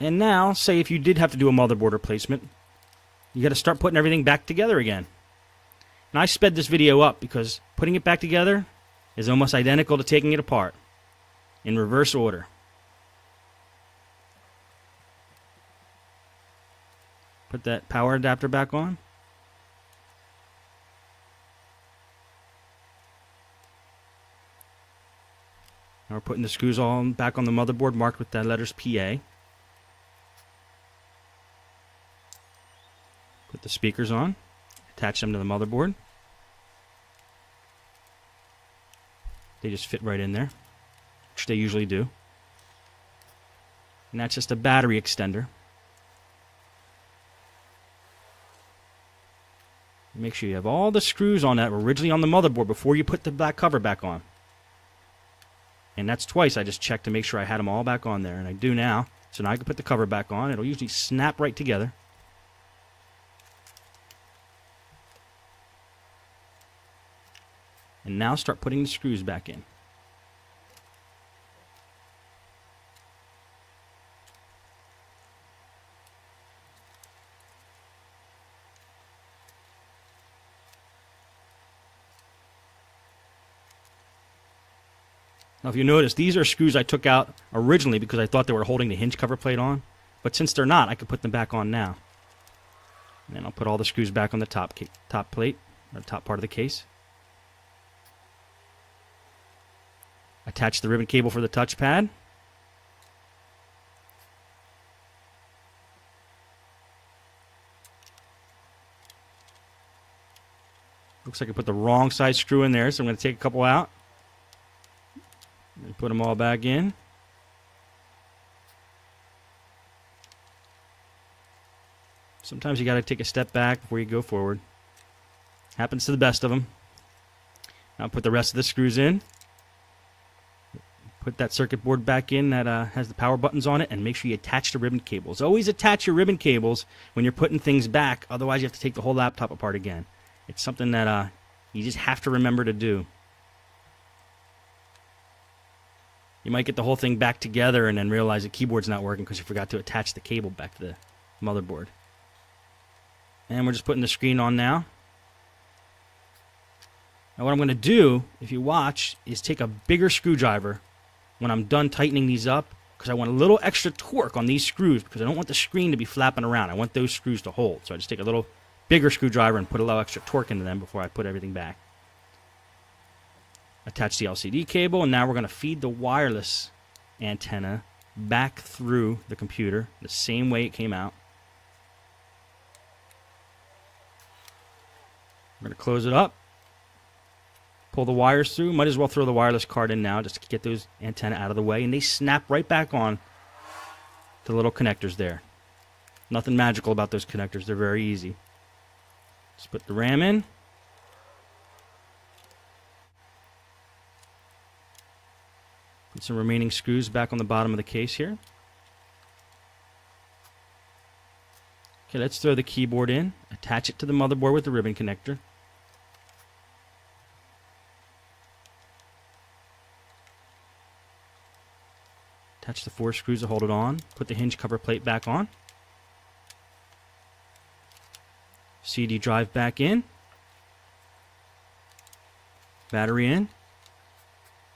And now, say if you did have to do a motherboard replacement, you got to start putting everything back together again. And I sped this video up because putting it back together is almost identical to taking it apart in reverse order. Put that power adapter back on. Now we're putting the screws all back on the motherboard marked with the letters PA. Put the speakers on. Attach them to the motherboard. They just fit right in there, which they usually do. And that's just a battery extender. Make sure you have all the screws on that were originally on the motherboard before you put the black cover back on. And that's twice. I just checked to make sure I had them all back on there, and I do now. So now I can put the cover back on. It'll usually snap right together. And now start putting the screws back in. Now if you notice, these are screws I took out originally because I thought they were holding the hinge cover plate on. But since they're not, I can put them back on now. And then I'll put all the screws back on the top plate, or the top part of the case. Attach the ribbon cable for the touchpad. Looks like I put the wrong side screw in there, so I'm going to take a couple out. And put them all back in. Sometimes you got to take a step back before you go forward. Happens to the best of them. Now put the rest of the screws in. Put that circuit board back in that has the power buttons on it, and make sure you attach the ribbon cables. Always attach your ribbon cables when you're putting things back, otherwise you have to take the whole laptop apart again. It's something that you just have to remember to do. You might get the whole thing back together and then realize the keyboard's not working because you forgot to attach the cable back to the motherboard. And we're just putting the screen on now. Now what I'm going to do, if you watch, is take a bigger screwdriver when I'm done tightening these up, because I want a little extra torque on these screws, because I don't want the screen to be flapping around. I want those screws to hold. So I just take a little bigger screwdriver and put a little extra torque into them before I put everything back. Attach the LCD cable, and now we're going to feed the wireless antenna back through the computer the same way it came out. We're going to close it up. Pull the wires through. Might as well throw the wireless card in now just to get those antenna out of the way. And they snap right back on to the little connectors there. Nothing magical about those connectors. They're very easy. Just put the RAM in. Put some remaining screws back on the bottom of the case here. Okay, let's throw the keyboard in. Attach it to the motherboard with the ribbon connector. Attach the 4 screws to hold it on. Put the hinge cover plate back on. CD drive back in. Battery in.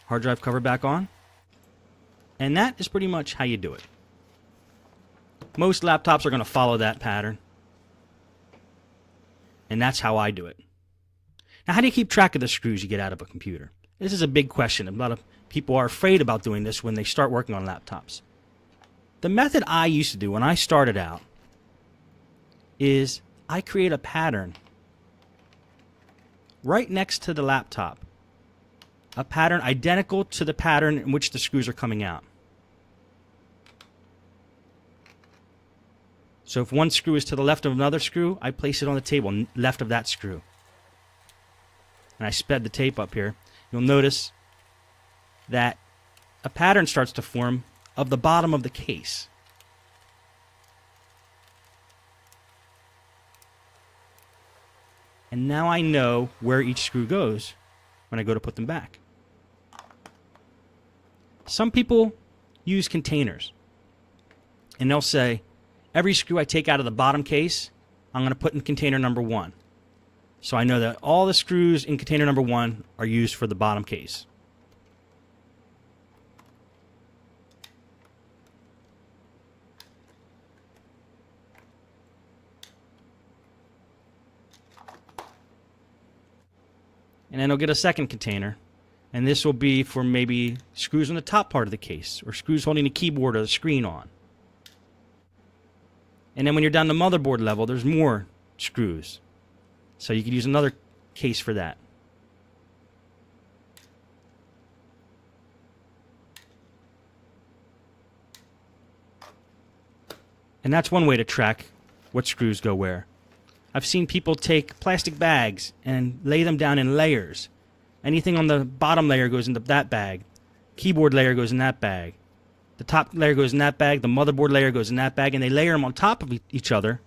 Hard drive cover back on. And that is pretty much how you do it. Most laptops are going to follow that pattern. And that's how I do it. Now, how do you keep track of the screws you get out of a computer? This is a big question. A lot of people are afraid about doing this when they start working on laptops. The method I used to do when I started out is I create a pattern right next to the laptop. A pattern identical to the pattern in which the screws are coming out. So if one screw is to the left of another screw, I place it on the table left of that screw. And I sped the tape up here. You'll notice that a pattern starts to form of the bottom of the case. And now I know where each screw goes when I go to put them back. Some people use containers. and they'll say, every screw I take out of the bottom case, I'm going to put in container number 1. So I know that all the screws in container number 1 are used for the bottom case. And then I'll get a second container, and this will be for maybe screws on the top part of the case, or screws holding the keyboard or the screen on. And then when you're down to motherboard level, there's more screws. So you could use another case for that. And that's one way to track what screws go where. I've seen people take plastic bags and lay them down in layers. Anything on the bottom layer goes into that bag. Keyboard layer goes in that bag. The top layer goes in that bag. The motherboard layer goes in that bag. And they layer them on top of each other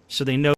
so they know